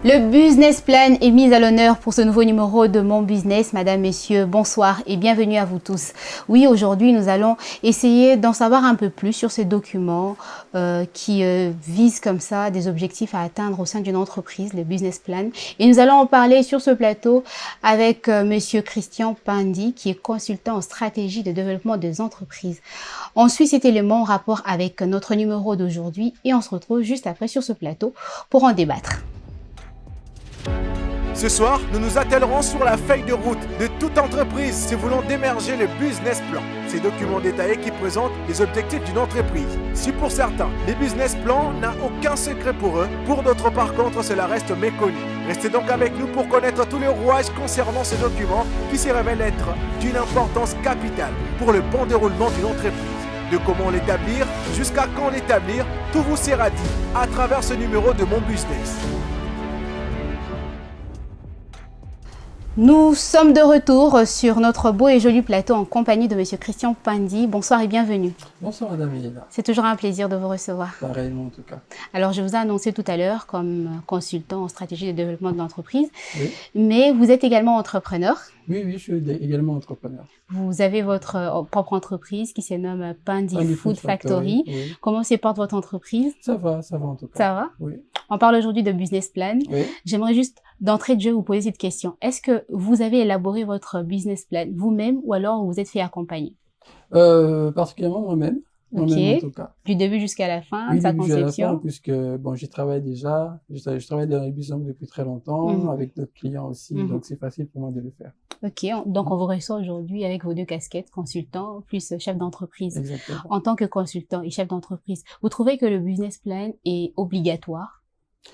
Le business plan est mis à l'honneur pour ce nouveau numéro de Mon Business. Madame, Messieurs, bonsoir et bienvenue à vous tous. Oui, aujourd'hui, nous allons essayer d'en savoir un peu plus sur ces documents qui visent comme ça des objectifs à atteindre au sein d'une entreprise, le business plan. Et nous allons en parler sur ce plateau avec Monsieur Christian Pandi, qui est consultant en stratégie de développement des entreprises. On suit cet élément en rapport avec notre numéro d'aujourd'hui et on se retrouve juste après sur ce plateau pour en débattre. Ce soir, nous nous attellerons sur la feuille de route de toute entreprise si voulant d'émerger le business plan. Ces documents détaillés qui présentent les objectifs d'une entreprise. Si pour certains, les business plans n'ont aucun secret pour eux, pour d'autres par contre, cela reste méconnu. Restez donc avec nous pour connaître tous les rouages concernant ces documents qui se révèlent être d'une importance capitale pour le bon déroulement d'une entreprise. De comment l'établir jusqu'à quand l'établir, tout vous sera dit à travers ce numéro de Mon Business. Nous sommes de retour sur notre beau et joli plateau en compagnie de Monsieur Christian Pandi. Bonsoir et bienvenue. Bonsoir Madame Elena. C'est toujours un plaisir de vous recevoir. Pareillement en tout cas. Alors je vous ai annoncé tout à l'heure comme consultant en stratégie de développement de l'entreprise, Oui. mais vous êtes également entrepreneur. Oui, je suis également entrepreneur. Vous avez votre propre entreprise qui se nomme Pandi Food Factory. Oui. Comment se porte votre entreprise? Ça va en tout cas. Ça va? Oui. On parle aujourd'hui de business plan. Oui. J'aimerais juste d'entrée de jeu vous poser cette question. Est-ce que vous avez élaboré votre business plan vous-même ou alors vous êtes fait accompagner? Particulièrement moi-même. Ok. Moi-même en tout cas. Du début jusqu'à la fin, Oui, sa début jusqu'à la fin, conception. puisque bon, j'y travaille déjà. Je travaille dans les business depuis très longtemps, Mhm. avec d'autres clients aussi, Mhm. donc c'est facile pour moi de le faire. Ok, donc on vous reçoit aujourd'hui avec vos deux casquettes, consultant plus chef d'entreprise. Exactement. En tant que consultant et chef d'entreprise, vous trouvez que le business plan est obligatoire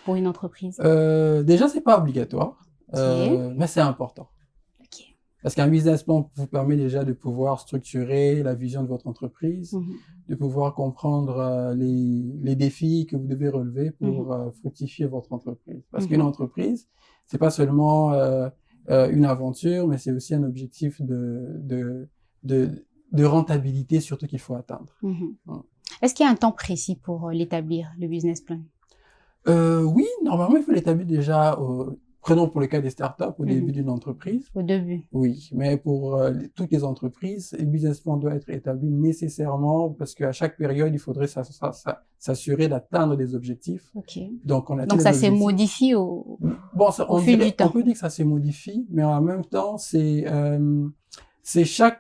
pour une entreprise? Déjà, c'est pas obligatoire, Ok. mais c'est important. Ok. Parce qu'un business plan vous permet déjà de pouvoir structurer la vision de votre entreprise, Mhm. de pouvoir comprendre les défis que vous devez relever pour fructifier votre entreprise. Parce qu'une entreprise, c'est pas seulement une aventure, mais c'est aussi un objectif de rentabilité surtout qu'il faut atteindre. Mhm. Ouais. Est-ce qu'il y a un temps précis pour l'établir, le business plan? Oui, normalement, il faut l'établir déjà, prenons pour le cas des startups, au début d'une entreprise. Au début. Oui, mais pour toutes les entreprises, le business plan doit être établi nécessairement parce qu'à chaque période, il faudrait s'assurer d'atteindre des objectifs. Ok. Donc, on a Donc ça s'est modifié au fil du temps. On peut dire que ça se modifie, mais en même temps,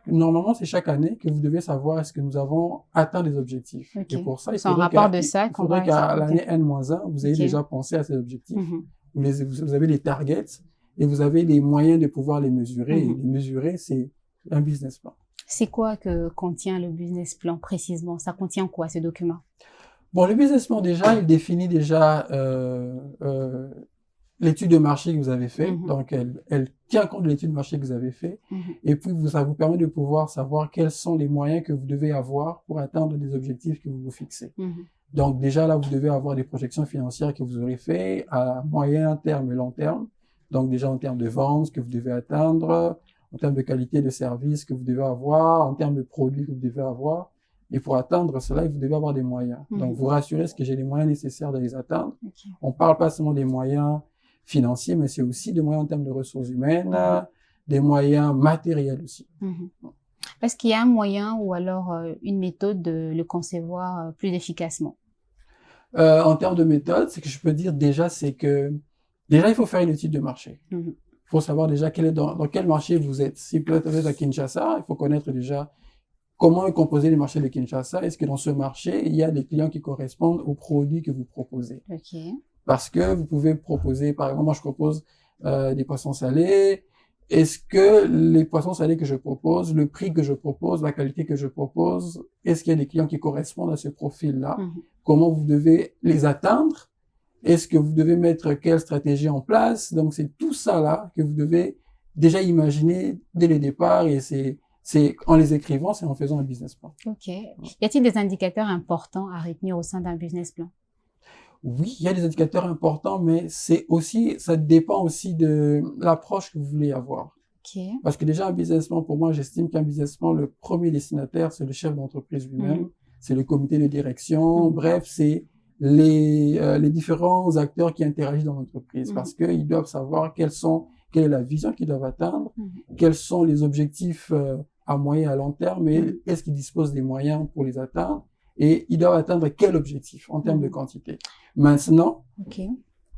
normalement, c'est chaque année que vous devez savoir est-ce que nous avons atteint des objectifs. Ok. Et pour ça, C'est un rapport de ça il qu'on faudrait va qu'à exécuter. l'année N-1, vous ayez Ok. déjà pensé à ces objectifs. Mhm. Vous avez les targets et vous avez les moyens de pouvoir les mesurer. Et les mesurer, c'est un business plan. C'est quoi que contient le business plan précisément? Ça contient quoi, ce document? Bon, le business plan, déjà, il définit déjà l'étude de marché que vous avez fait. Donc, elle tient compte de l'étude de marché que vous avez fait. Et puis, ça vous permet de pouvoir savoir quels sont les moyens que vous devez avoir pour atteindre des objectifs que vous vous fixez. Donc, déjà, là, vous devez avoir des projections financières que vous aurez fait à moyen terme et long terme. Donc, déjà, en termes de ventes que vous devez atteindre, en termes de qualité de service que vous devez avoir, en termes de produits que vous devez avoir. Et pour atteindre cela, vous devez avoir des moyens. Donc, vous rassurez, est-ce que j'ai les moyens nécessaires de les atteindre? Okay. On parle pas seulement des moyens financiers, mais c'est aussi des moyens en termes de ressources humaines, des moyens matériels aussi. Est-ce qu'il y a un moyen ou alors une méthode de le concevoir plus efficacement? En termes de méthode, ce que je peux dire déjà, c'est que déjà, il faut faire une étude de marché. Il faut savoir déjà dans quel marché vous êtes. Si vous êtes à Kinshasa, il faut connaître déjà comment est composé le marché de Kinshasa. Est-ce que dans ce marché, il y a des clients qui correspondent aux produits que vous proposez? Okay. Parce que vous pouvez proposer, par exemple, moi je propose des poissons salés. Est-ce que les poissons salés que je propose, le prix que je propose, la qualité que je propose, est-ce qu'il y a des clients qui correspondent à ce profil-là? Comment vous devez les atteindre? Est-ce que vous devez mettre quelle stratégie en place? Donc c'est tout ça là que vous devez déjà imaginer dès le départ et c'est en les écrivant, c'est en faisant un business plan. Ok. Y a-t-il des indicateurs importants à retenir au sein d'un business plan? Oui, il y a des indicateurs importants, mais ça dépend aussi de l'approche que vous voulez avoir. Okay. Parce que déjà, un business plan, pour moi, j'estime qu'un business plan, le premier destinataire, c'est le chef d'entreprise lui-même, c'est le comité de direction, bref, c'est les différents acteurs qui interagissent dans l'entreprise, parce qu'ils doivent savoir quelle est la vision qu'ils doivent atteindre, quels sont les objectifs à moyen et à long terme, et est-ce qu'ils disposent des moyens pour les atteindre, et ils doivent atteindre quel objectif en termes de quantité. Maintenant,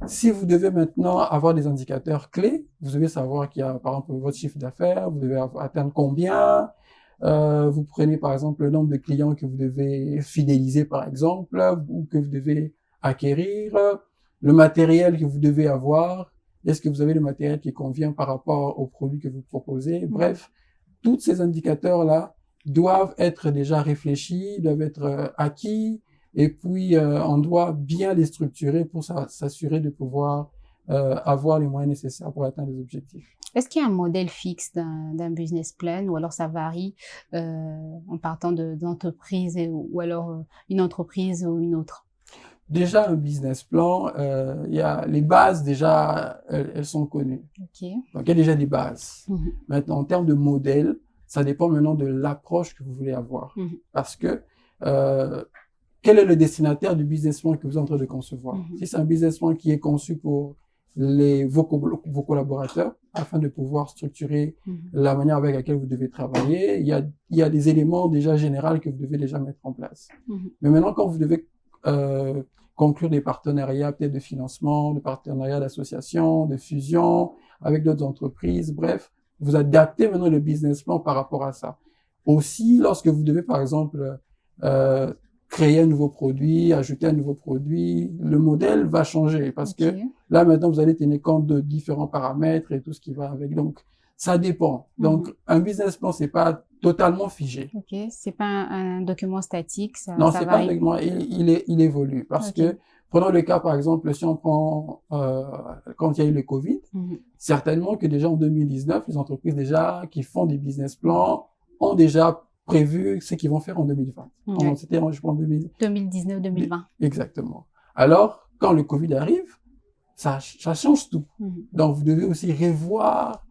si vous devez maintenant avoir des indicateurs clés, vous devez savoir qu'il y a, par exemple, votre chiffre d'affaires, vous devez atteindre combien, vous prenez par exemple le nombre de clients que vous devez fidéliser par exemple, ou que vous devez acquérir, le matériel que vous devez avoir, est-ce que vous avez le matériel qui convient par rapport aux produits que vous proposez. Bref, tous ces indicateurs-là doivent être déjà réfléchis, doivent être acquis, et puis on doit bien les structurer pour s'assurer de pouvoir avoir les moyens nécessaires pour atteindre les objectifs. Est-ce qu'il y a un modèle fixe d'un business plan, ou alors ça varie en partant d'entreprise ou alors une entreprise ou une autre? Déjà, un business plan, il y a les bases déjà, elles sont connues. Donc, il y a déjà des bases. Maintenant, en termes de modèle, ça dépend maintenant de l'approche que vous voulez avoir. Parce que quel est le destinataire du business plan que vous êtes en train de concevoir? Si c'est un business plan qui est conçu pour vos collaborateurs, afin de pouvoir structurer la manière avec laquelle vous devez travailler, il y a des éléments déjà généraux que vous devez déjà mettre en place. Mais maintenant, quand vous devez conclure des partenariats peut-être de financement, de partenariats d'association, de fusion avec d'autres entreprises, bref, vous adaptez maintenant le business plan par rapport à ça. Aussi, lorsque vous devez, par exemple, créer un nouveau produit, ajouter un nouveau produit, le modèle va changer parce que là, maintenant, vous allez tenir compte de différents paramètres et tout ce qui va avec. Donc, ça dépend. Donc, un business plan, c'est pas totalement figé. C'est pas un document statique, non, c'est pas un document, il évolue parce que, prenons le cas, par exemple, si on prend, quand il y a eu le Covid, certainement que déjà en 2019, les entreprises déjà qui font des business plans ont déjà prévu ce qu'ils vont faire en 2020. C'était, je pense, 2019-2020. Exactement. Alors, quand le Covid arrive, ça change tout. Donc, vous devez aussi revoir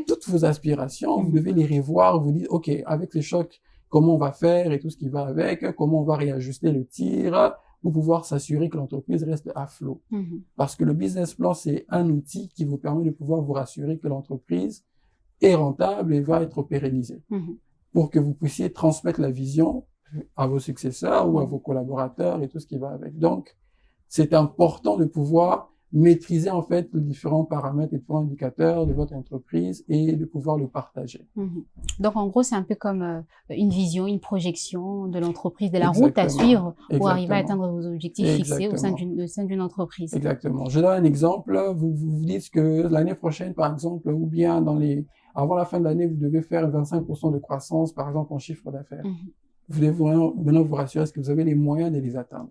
toutes vos aspirations. Vous devez les revoir. Vous dites, OK, avec les chocs, comment on va faire et tout ce qui va avec, comment on va réajuster le tir pour pouvoir s'assurer que l'entreprise reste à flot. Parce que le business plan, c'est un outil qui vous permet de pouvoir vous rassurer que l'entreprise est rentable et va être pérennisée. Pour que vous puissiez transmettre la vision à vos successeurs ou à vos collaborateurs et tout ce qui va avec. Donc, c'est important de pouvoir maîtriser en fait les différents paramètres et différents indicateurs de votre entreprise et de pouvoir le partager. Donc, en gros, c'est un peu comme une vision, une projection de l'entreprise, de la route à suivre pour arriver à atteindre vos objectifs fixés au sein d'une entreprise. Exactement. Je donne un exemple. Vous vous dites que l'année prochaine, par exemple, ou bien avant la fin de l'année, vous devez faire 25% de croissance, par exemple, en chiffre d'affaires. Vous devez maintenant vous rassurer est-ce que vous avez les moyens de les atteindre.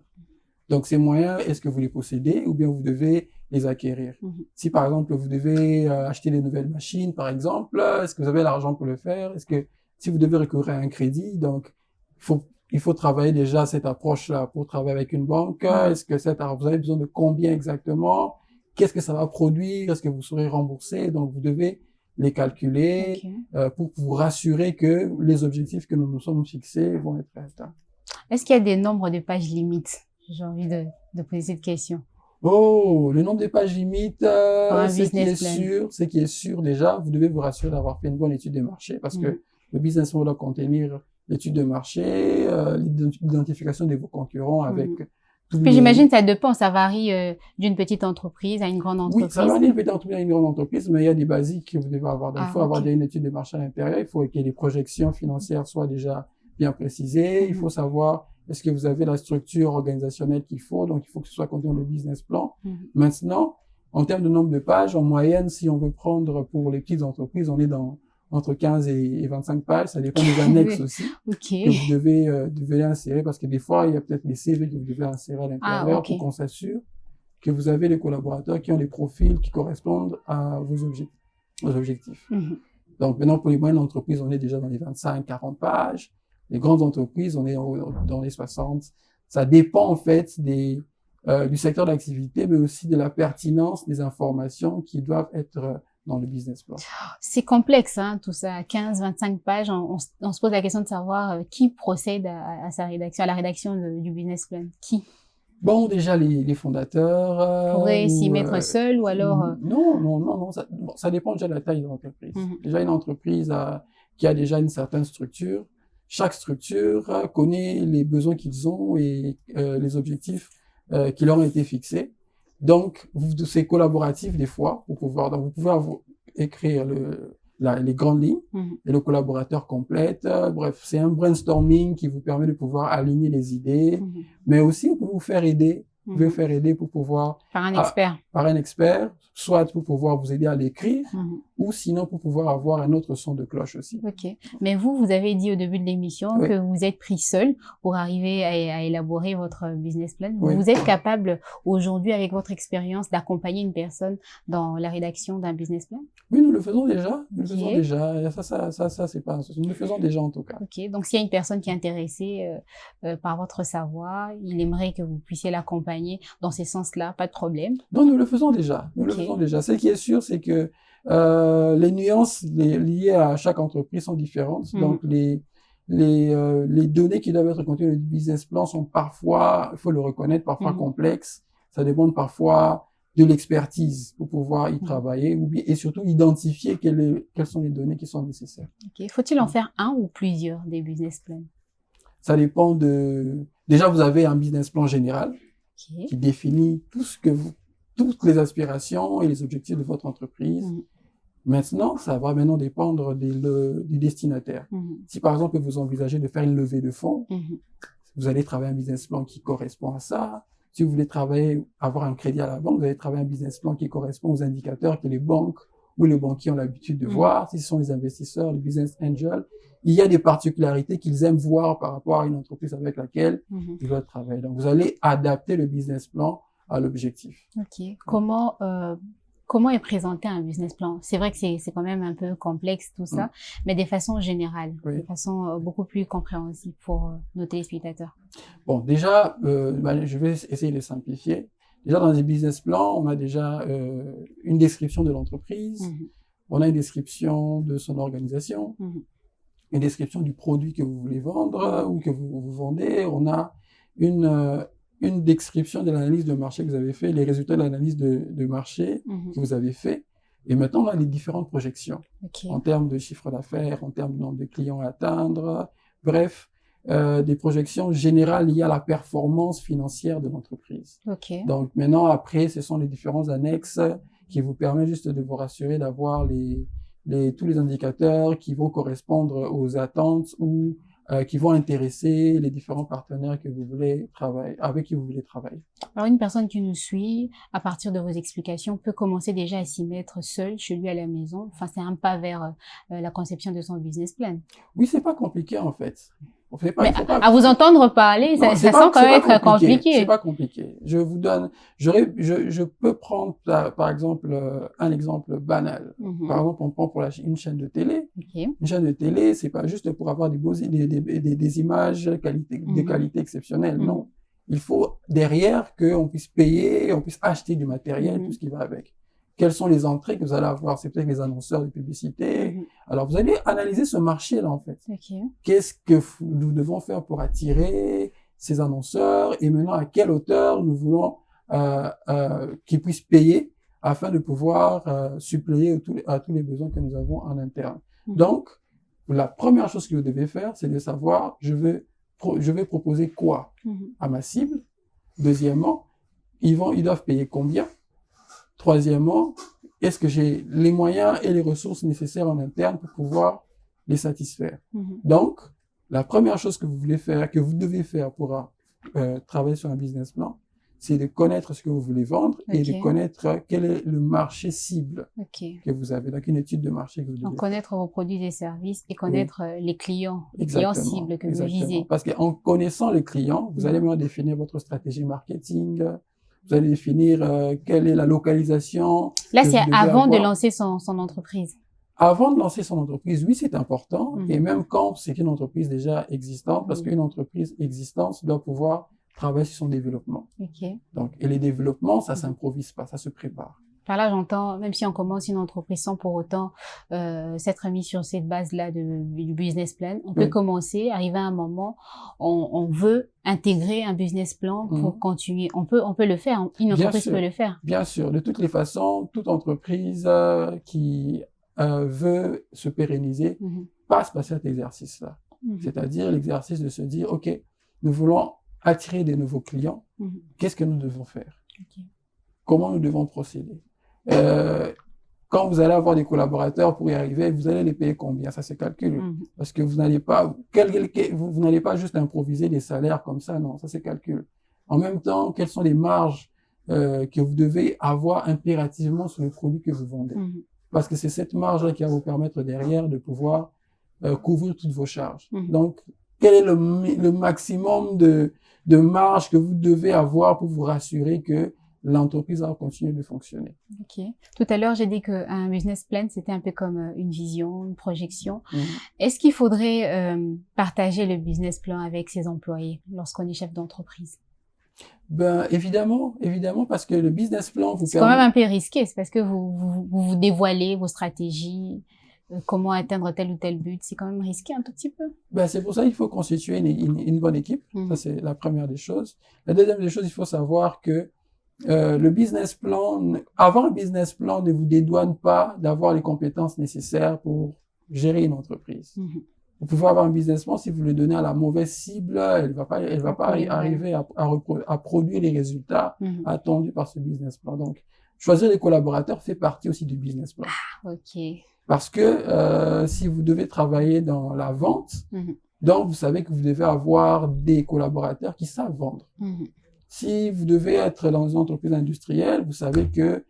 Donc, ces moyens, est-ce que vous les possédez ou bien vous devez les acquérir? Si, par exemple, vous devez acheter des nouvelles machines, par exemple, est-ce que vous avez l'argent pour le faire? Est-ce que si vous devez recourir à un crédit, donc, il faut travailler déjà cette approche-là pour travailler avec une banque. Est-ce que vous avez besoin de combien exactement? Qu'est-ce que ça va produire? Est-ce que vous serez remboursé? Donc, vous devez les calculer pour vous rassurer que les objectifs que nous nous sommes fixés vont être atteints. Est-ce qu'il y a des nombres de pages limites? J'ai envie de poser cette question. Oh, le nombre de pages limites, ce qui est sûr déjà, vous devez vous rassurer d'avoir fait une bonne étude de marché parce que le business plan doit contenir l'étude de marché, l'identification de vos concurrents avec Puis j'imagine ça dépend, ça varie d'une petite entreprise à une grande entreprise. Oui, ça varie d'une petite entreprise à une grande entreprise, mais il y a des basiques que vous devez avoir. Donc, il faut avoir déjà une étude de marché à l'intérieur, il faut que les projections financières soient déjà bien précisées, il faut savoir est-ce que vous avez la structure organisationnelle qu'il faut, donc il faut que ce soit contenu dans le business plan. Maintenant, en termes de nombre de pages, en moyenne, si on veut prendre pour les petites entreprises, on est entre 15 et 25 pages, ça dépend des annexes aussi que vous devez insérer parce que des fois, il y a peut-être des CV que vous devez insérer à l'intérieur pour qu'on s'assure que vous avez les collaborateurs qui ont des profils qui correspondent à vos objectifs. Donc maintenant, pour les moyennes entreprises, on est déjà dans les 25-40 pages. Les grandes entreprises, on est dans les 60. Ça dépend en fait du secteur d'activité, mais aussi de la pertinence des informations qui doivent être dans le business plan. C'est complexe, hein, tout ça. 15-25 pages, on se pose la question de savoir qui procède à sa rédaction, à la rédaction du business plan. Qui? Bon, déjà, les fondateurs... pourraient s'y mettre seuls ou alors... Non. Ça dépend déjà de la taille de l'entreprise. Déjà, une entreprise qui a déjà une certaine structure, chaque structure connaît les besoins qu'ils ont et les objectifs qui leur ont été fixés. Donc, c'est collaboratif des fois pour pouvoir... Donc, vous pouvez écrire les grandes lignes et le collaborateur complète. Bref, c'est un brainstorming qui vous permet de pouvoir aligner les idées, mais aussi pour vous faire aider. Vous pouvez faire aider pour pouvoir... Par un expert. Par un expert, soit pour pouvoir vous aider à l'écrire, ou sinon pour pouvoir avoir un autre son de cloche aussi. Ok. Mais vous avez dit au début de l'émission que vous êtes pris seul pour arriver à élaborer votre business plan. Vous êtes capable aujourd'hui, avec votre expérience, d'accompagner une personne dans la rédaction d'un business plan? Oui, nous le faisons déjà. Nous le faisons déjà. Ça, c'est pas un souci. Nous le faisons déjà en tout cas. Ok. Donc, s'il y a une personne qui est intéressée par votre savoir, il aimerait que vous puissiez l'accompagner dans ces sens-là, pas de problème. Non, nous le faisons déjà. Nous le faisons déjà. Ce qui est sûr, c'est que les nuances liées à chaque entreprise sont différentes. Donc, les données qui doivent être contenues dans le business plan sont parfois, il faut le reconnaître, parfois complexes. Ça demande parfois de l'expertise pour pouvoir y travailler et surtout identifier quelles sont les données qui sont nécessaires. Okay. Faut-il en faire un ou plusieurs des business plans? Ça dépend déjà, vous avez un business plan général qui définit toutes les aspirations et les objectifs de votre entreprise. Maintenant, ça va dépendre du destinataire. Si par exemple, vous envisagez de faire une levée de fonds, vous allez travailler un business plan qui correspond à ça. Si vous voulez avoir un crédit à la banque, vous allez travailler un business plan qui correspond aux indicateurs que les banques ou les banquiers ont l'habitude de voir. Si ce sont les investisseurs, les business angels, il y a des particularités qu'ils aiment voir par rapport à une entreprise avec laquelle ils veulent travailler. Donc, vous allez adapter le business plan à l'objectif. Ok. Comment est présenté un business plan? C'est vrai que c'est quand même un peu complexe tout ça, mais de façon générale, de façon beaucoup plus compréhensible pour nos téléspectateurs. Bon, déjà, je vais essayer de simplifier. Déjà, dans les business plans, on a déjà une description de l'entreprise, on a une description de son organisation, une description du produit que vous voulez vendre ou que vous vendez, on a une description de l'analyse de marché que vous avez fait, les résultats de l'analyse de marché que vous avez fait. Et maintenant, on a les différentes projections en termes de chiffre d'affaires, en termes de nombre de clients à atteindre, bref, des projections générales liées à la performance financière de l'entreprise. Donc maintenant, après, ce sont les différents annexes qui vous permettent juste de vous rassurer d'avoir tous les indicateurs qui vont correspondre aux attentes ou qui vont intéresser les différents partenaires que vous voulez travailler, avec qui vous voulez travailler. Alors, une personne qui nous suit, à partir de vos explications, peut commencer déjà à s'y mettre seul, chez lui à la maison. Enfin, c'est un pas vers la conception de son business plan. Oui, c'est pas compliqué, en fait. À vous entendre parler, ça semble quand même être compliqué. C'est pas compliqué. Je peux prendre, par exemple, un exemple banal. Par exemple, on prend pour une chaîne de télé. Une chaîne de télé, c'est pas juste pour avoir des images de qualité exceptionnelle. Non. Il faut derrière qu'on puisse payer, on puisse acheter du matériel, tout ce qui va avec. Quelles sont les entrées que vous allez avoir? C'est peut-être les annonceurs de publicité. Alors, vous allez analyser ce marché-là, en fait. Qu'est-ce que nous devons faire pour attirer ces annonceurs et maintenant à quelle hauteur nous voulons qu'ils puissent payer afin de pouvoir suppléer à tous les besoins que nous avons en interne. Donc, la première chose que vous devez faire, c'est de savoir, je vais proposer quoi à ma cible. Deuxièmement, ils doivent payer combien. Troisièmement, est-ce que j'ai les moyens et les ressources nécessaires en interne pour pouvoir les satisfaire? Donc, la première chose que vous devez faire pour travailler sur un business plan, c'est de connaître ce que vous voulez vendre et de connaître quel est le marché cible que vous avez. Donc, une étude de marché que vous devez faire. Donc, connaître vos produits et services et connaître les clients cibles que vous visez. Parce qu'en connaissant les clients, vous allez maintenant définir votre stratégie marketing. Vous allez définir quelle est la localisation. Là, c'est avant de lancer son entreprise. Avant de lancer son entreprise, oui, c'est important. Et même quand c'est une entreprise déjà existante, parce qu'une entreprise existante doit pouvoir travailler sur son développement. Donc, et les développements, ça s'improvise pas, ça se prépare. Par là, j'entends, même si on commence une entreprise sans pour autant s'être mis sur cette base-là du business plan, on peut commencer, arriver à un moment, on veut intégrer un business plan pour continuer. On peut le faire, une entreprise peut le faire. Bien sûr, de toutes les façons, toute entreprise qui veut se pérenniser passe par cet exercice-là. C'est-à-dire l'exercice de se dire, OK, nous voulons attirer des nouveaux clients, qu'est-ce que nous devons faire? Comment nous devons procéder? Quand vous allez avoir des collaborateurs pour y arriver, vous allez les payer combien? Ça se calcule. Parce que vous n'allez pas juste improviser des salaires comme ça, non, ça se calcule. En même temps, quelles sont les marges que vous devez avoir impérativement sur les produits que vous vendez? Parce que c'est cette marge-là qui va vous permettre derrière de pouvoir couvrir toutes vos charges. Donc, quel est le maximum de marge que vous devez avoir pour vous rassurer que l'entreprise va continuer de fonctionner. Ok. Tout à l'heure, j'ai dit qu'un business plan, c'était un peu comme une vision, une projection. Est-ce qu'il faudrait partager le business plan avec ses employés lorsqu'on est chef d'entreprise? Ben, évidemment, parce que le business plan vous permet... C'est quand même un peu risqué, c'est parce que vous dévoilez vos stratégies, comment atteindre tel ou tel but, c'est quand même risqué un tout petit peu. Ben, c'est pour ça qu'il faut constituer une bonne équipe. Ça, c'est la première des choses. La deuxième des choses, il faut savoir que le business plan, avoir un business plan ne vous dédouane pas d'avoir les compétences nécessaires pour gérer une entreprise. Vous pouvez avoir un business plan, si vous le donnez à la mauvaise cible, elle va pas arriver à produire les résultats attendus par ce business plan. Donc, choisir les collaborateurs fait partie aussi du business plan. Ah, ok. Parce que si vous devez travailler dans la vente, donc vous savez que vous devez avoir des collaborateurs qui savent vendre. Si vous devez être dans une entreprise industrielle, vous savez que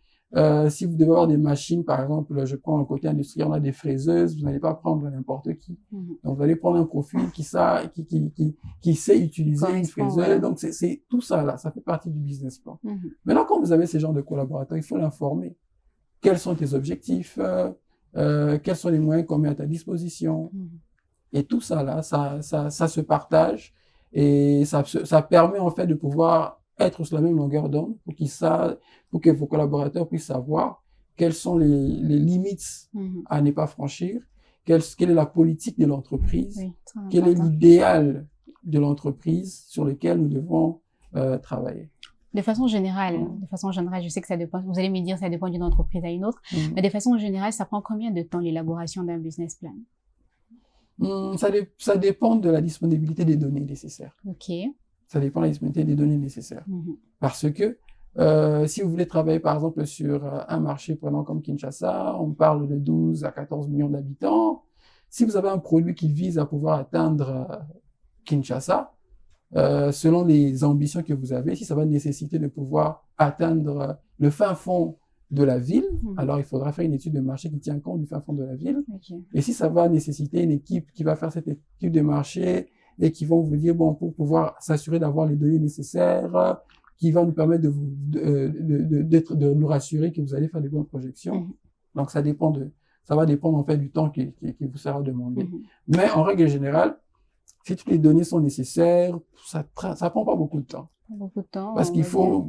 si vous devez avoir des machines, par exemple, je prends un côté industriel, on a des fraiseuses, vous n'allez pas prendre n'importe qui. Donc, vous allez prendre un profil qui sait utiliser une fraiseuse. Donc, c'est tout ça là, ça fait partie du business plan. Maintenant, quand vous avez ces genres de collaborateurs, il faut l'informer. Quels sont tes objectifs? Quels sont les moyens qu'on met à ta disposition? Et tout ça là, ça se partage. Et ça permet en fait de pouvoir être sur la même longueur d'onde pour que vos collaborateurs puissent savoir quelles sont les limites à ne pas franchir, quelle est la politique de l'entreprise, quel est l'idéal de l'entreprise sur lequel nous devons travailler. De façon générale, je sais que ça dépend, vous allez me dire ça dépend d'une entreprise à une autre, mais de façon générale, ça prend combien de temps l'élaboration d'un business plan? Ça dépend de la disponibilité des données nécessaires. Ok. Ça dépend de la disponibilité des données nécessaires. Parce que si vous voulez travailler, par exemple, sur un marché prenant comme Kinshasa, on parle de 12 à 14 millions d'habitants. Si vous avez un produit qui vise à pouvoir atteindre Kinshasa, selon les ambitions que vous avez, si ça va nécessiter de pouvoir atteindre le fin fond de la ville, alors il faudra faire une étude de marché qui tient compte du fin fond de la ville. Et si ça va nécessiter une équipe qui va faire cette étude de marché et qui vont vous dire, bon, pour pouvoir s'assurer d'avoir les données nécessaires, qui va nous permettre de nous rassurer que vous allez faire des bonnes projections. Donc, ça va dépendre en fait du temps qui vous sera demandé. Mais en règle générale, si toutes les données sont nécessaires, ça prend pas beaucoup de temps. Beaucoup de temps. Parce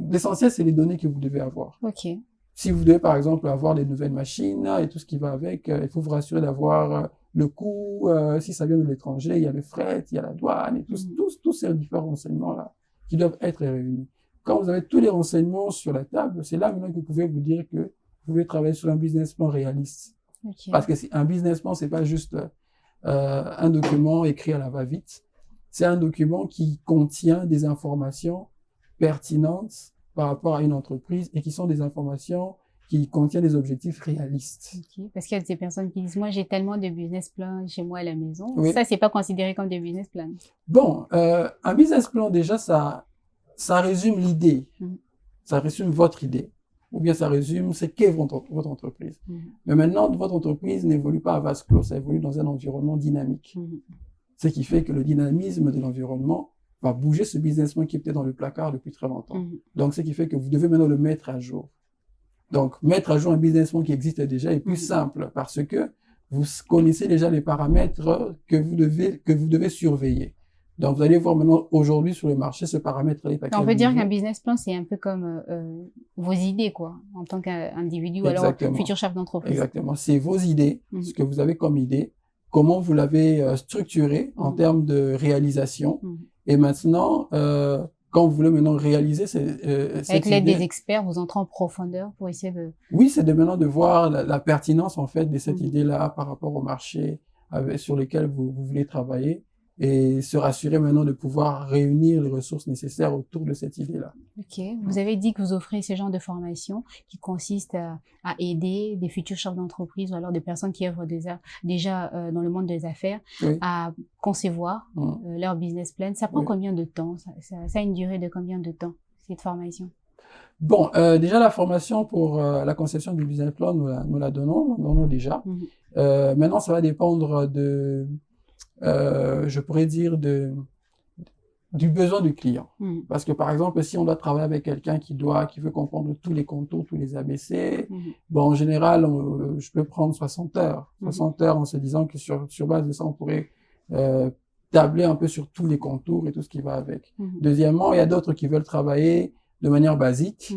l'essentiel, c'est les données que vous devez avoir. Ok. Si vous devez, par exemple, avoir des nouvelles machines et tout ce qui va avec, il faut vous rassurer d'avoir le coût. Si ça vient de l'étranger, il y a le fret, il y a la douane et tous ces différents renseignements-là qui doivent être réunis. Quand vous avez tous les renseignements sur la table, c'est là maintenant que vous pouvez vous dire que vous pouvez travailler sur un business plan réaliste. Parce que un business plan, c'est pas juste un document écrit à la va-vite. C'est un document qui contient des informations pertinentes par rapport à une entreprise et qui sont des informations qui contiennent des objectifs réalistes. Parce qu'il y a des personnes qui disent, moi, j'ai tellement de business plans chez moi à la maison. Ça, c'est pas considéré comme des business plans. Bon, un business plan, déjà, ça résume l'idée. Ça résume votre idée. Ou bien ça résume ce qu'est votre entreprise. Mais maintenant, votre entreprise n'évolue pas à vase clos, ça évolue dans un environnement dynamique. Ce qui fait que le dynamisme de l'environnement va bouger ce business plan qui est peut-être dans le placard depuis très longtemps. Donc, ce qui fait que vous devez maintenant le mettre à jour. Donc, mettre à jour un business plan qui existe déjà est plus simple parce que vous connaissez déjà les paramètres que vous devez surveiller. Donc, vous allez voir maintenant, aujourd'hui, sur le marché, ce paramètre est à quel On peut dire niveau. qu'un business plan, c'est un peu comme vos idées, quoi, en tant qu'individu ou alors Exactement. futur chef d'entreprise. Exactement. C'est vos idées, ce que vous avez comme idée, comment vous l'avez structuré en termes de réalisation. Et maintenant, quand vous voulez maintenant réaliser avec l'aide des experts, vous entrez en profondeur pour essayer de... Oui, c'est maintenant de voir la pertinence, en fait, de cette idée-là par rapport au marché sur lequel vous voulez travailler et se rassurer maintenant de pouvoir réunir les ressources nécessaires autour de cette idée-là. Ok. Vous avez dit que vous offrez ce genre de formation qui consiste à aider des futurs chefs d'entreprise ou alors des personnes qui œuvrent déjà dans le monde des affaires à concevoir leur business plan. Ça prend combien de temps? Ça a une durée de combien de temps, cette formation? Bon, déjà la formation pour la conception du business plan, nous la donnons déjà. Maintenant, ça va dépendre de, je pourrais dire, du besoin du client. Parce que par exemple, si on doit travailler avec quelqu'un qui veut comprendre tous les contours, tous les ABC, bon, en général, je peux prendre 60 heures. 60 heures en se disant que sur base de ça, on pourrait tabler un peu sur tous les contours et tout ce qui va avec. Deuxièmement, il y a d'autres qui veulent travailler de manière basique,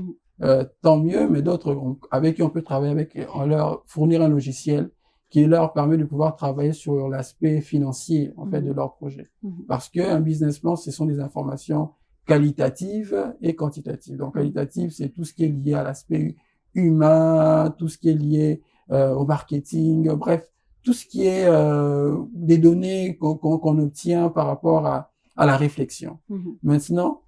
tant mieux, mais d'autres avec qui on peut travailler on leur fournir un logiciel qui leur permet de pouvoir travailler sur l'aspect financier, en fait, de leur projet. Parce qu'un business plan, ce sont des informations qualitatives et quantitatives. Donc, qualitative, c'est tout ce qui est lié à l'aspect humain, tout ce qui est lié au marketing, bref, tout ce qui est des données qu'on obtient par rapport à la réflexion. Maintenant,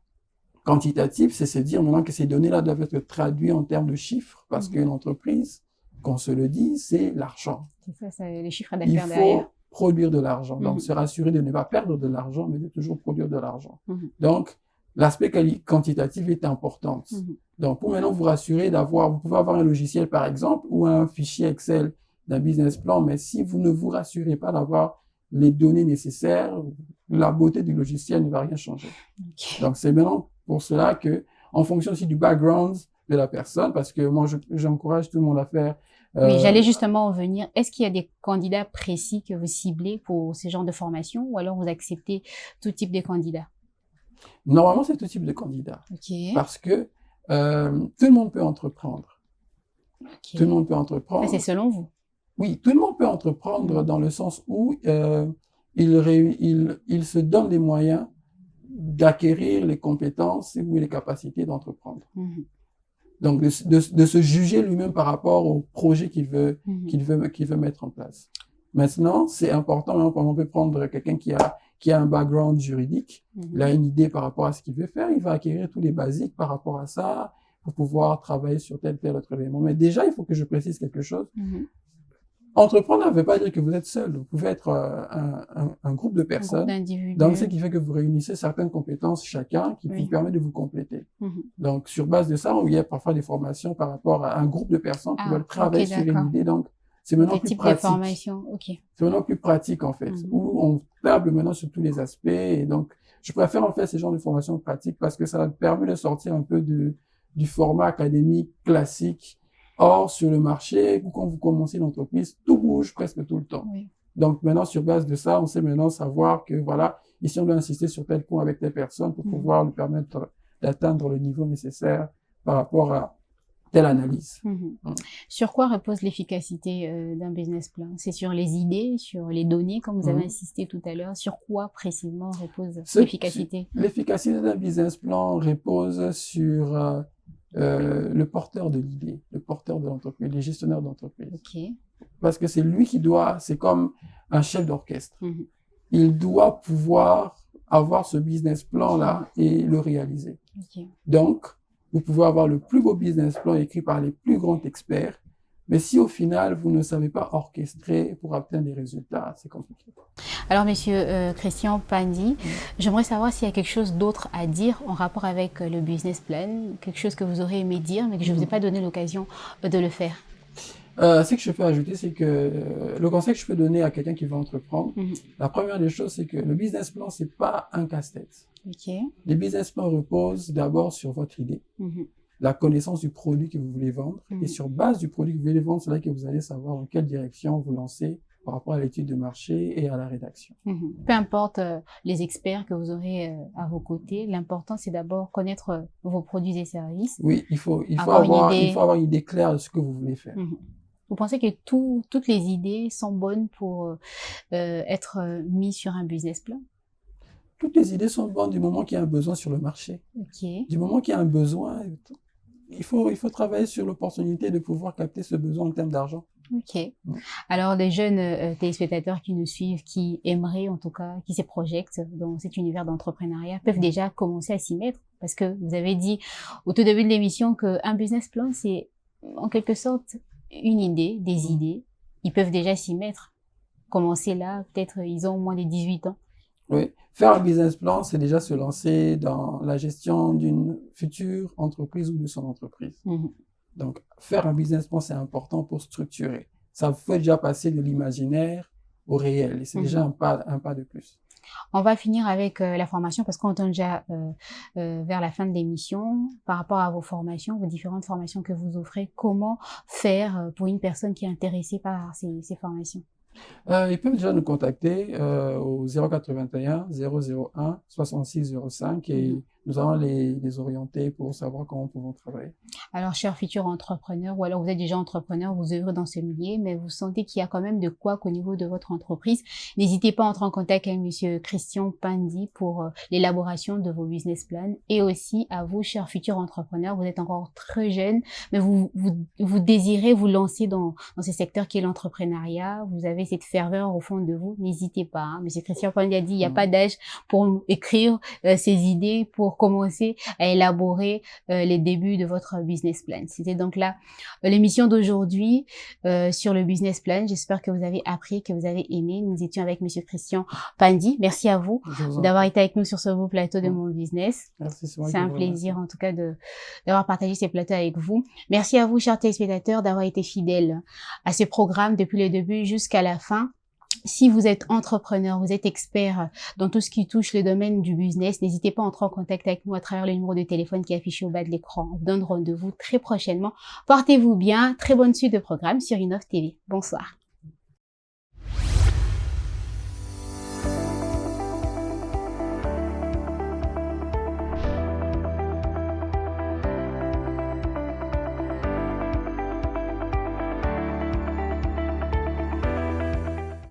quantitatif, c'est se dire maintenant que ces données-là doivent être traduites en termes de chiffres, parce qu'une entreprise, qu'on se le dit, c'est l'argent. C'est ça, les chiffres d'affaires derrière. Il faut produire de l'argent. Donc, se rassurer de ne pas perdre de l'argent, mais de toujours produire de l'argent. Donc, l'aspect quantitatif est important. Donc, pour maintenant vous rassurer vous pouvez avoir un logiciel, par exemple, ou un fichier Excel d'un business plan, mais si vous ne vous rassurez pas d'avoir les données nécessaires, la beauté du logiciel ne va rien changer. Donc, c'est maintenant pour cela que, en fonction aussi du background de la personne, parce que moi, j'encourage tout le monde à faire. Oui, j'allais justement en venir. Est-ce qu'il y a des candidats précis que vous ciblez pour ce genre de formation ou alors vous acceptez tout type de candidats? Normalement, c'est tout type de candidats. Parce que tout le monde peut entreprendre. Tout le monde peut entreprendre. Ça, c'est selon vous? Oui, tout le monde peut entreprendre dans le sens où il se donne les moyens d'acquérir les compétences ou les capacités d'entreprendre. Donc, de se juger lui-même par rapport au projet qu'il veut mettre en place. Maintenant, c'est important, on peut prendre quelqu'un qui a un background juridique, il a une idée par rapport à ce qu'il veut faire, il va acquérir tous les basiques par rapport à ça pour pouvoir travailler sur tel autre élément. Mais déjà, il faut que je précise quelque chose. Entreprendre ne veut pas dire que vous êtes seul. Vous pouvez être un groupe de personnes. Donc, ce qui fait que vous réunissez certaines compétences chacun qui vous permet de vous compléter. Donc, sur base de ça, il y a parfois des formations par rapport à un groupe de personnes qui veulent travailler sur une idée. Donc, c'est maintenant plus pratique. C'est maintenant plus pratique, en fait, où on table maintenant sur tous les aspects. Et donc, je préfère en fait ce genre de formation pratique parce que ça permet de sortir un peu du format académique classique. Or, sur le marché, quand vous commencez l'entreprise, tout bouge presque tout le temps. Donc, maintenant, sur base de ça, on sait maintenant savoir que, voilà, ici, on doit insister sur tel point avec telle personne pour pouvoir lui permettre d'atteindre le niveau nécessaire par rapport à telle analyse. Sur quoi repose l'efficacité d'un business plan? C'est sur les idées, sur les données, comme vous avez insisté tout à l'heure. Sur quoi précisément repose l'efficacité? L'efficacité d'un business plan repose sur le porteur de l'idée, le porteur de l'entreprise, les gestionnaires d'entreprise. Parce que c'est lui c'est comme un chef d'orchestre. Il doit pouvoir avoir ce business plan-là et le réaliser. Donc, vous pouvez avoir le plus beau business plan écrit par les plus grands experts, mais si au final, vous ne savez pas orchestrer pour obtenir des résultats, c'est compliqué. Alors, monsieur Christian Pandi, j'aimerais savoir s'il y a quelque chose d'autre à dire en rapport avec le business plan, quelque chose que vous aurez aimé dire, mais que je ne vous ai pas donné l'occasion de le faire. Ce que je peux ajouter, c'est que le conseil que je peux donner à quelqu'un qui veut entreprendre, la première des choses, c'est que le business plan, c'est pas un casse-tête. Les business plans reposent d'abord sur votre idée, la connaissance du produit que vous voulez vendre, et sur base du produit que vous voulez vendre, c'est là que vous allez savoir dans quelle direction vous lancer par rapport à l'étude de marché et à la rédaction. Peu importe les experts que vous aurez à vos côtés, l'important c'est d'abord connaître vos produits et services. Oui, il faut avoir une idée claire de ce que vous voulez faire. Vous pensez que toutes les idées sont bonnes pour être mises sur un business plan? Toutes les idées sont bonnes du moment qu'il y a un besoin sur le marché. Du moment qu'il y a un besoin, il faut travailler sur l'opportunité de pouvoir capter ce besoin en termes d'argent. Alors, les jeunes téléspectateurs qui nous suivent, qui aimeraient en tout cas, qui se projettent dans cet univers d'entrepreneuriat, peuvent déjà commencer à s'y mettre. Parce que vous avez dit au tout début de l'émission qu'un business plan, c'est en quelque sorte une idée, des idées. Ils peuvent déjà s'y mettre. Commencer là, peut-être ils ont moins de 18 ans. Oui, faire un business plan, c'est déjà se lancer dans la gestion d'une future entreprise ou de son entreprise. Donc, faire un business plan, c'est important pour structurer. Ça vous fait déjà passer de l'imaginaire au réel et c'est déjà un pas de plus. On va finir avec la formation parce qu'on tend déjà vers la fin de l'émission. Par rapport à vos formations, vos différentes formations que vous offrez, comment faire pour une personne qui est intéressée par ces formations? Ils peuvent déjà nous contacter au 081 001 66 05 et nous allons les orienter pour savoir comment nous pouvons travailler. Alors, chers futurs entrepreneurs, ou alors vous êtes déjà entrepreneur, vous œuvrez dans ce milieu, mais vous sentez qu'il y a quand même de quoi qu'au niveau de votre entreprise. N'hésitez pas à entrer en contact avec Monsieur Christian Pandi pour l'élaboration de vos business plans et aussi à vous, chers futurs entrepreneurs. Vous êtes encore très jeunes, mais vous désirez vous lancer dans ce secteur qui est l'entrepreneuriat. Vous avez cette ferveur au fond de vous. N'hésitez pas. Hein. Monsieur Christian Pandi a dit il n'y a pas d'âge pour écrire ses idées, pour commencer à élaborer les débuts de votre business plan. C'était donc là l'émission d'aujourd'hui sur le business plan. J'espère que vous avez appris, que vous avez aimé. Nous étions avec Monsieur Christian Pandi. Merci à vous d'avoir été avec nous sur ce beau plateau de Mon Business. Merci, c'est un plaisir en tout cas d'avoir partagé ces plateaux avec vous. Merci à vous, chers téléspectateurs, d'avoir été fidèles à ce programme depuis le début jusqu'à la fin. Si vous êtes entrepreneur, vous êtes expert dans tout ce qui touche le domaine du business, n'hésitez pas à entrer en contact avec nous à travers le numéro de téléphone qui est affiché au bas de l'écran. On vous donne rendez-vous très prochainement. Portez-vous bien. Très bonne suite de programme sur Innov TV. Bonsoir.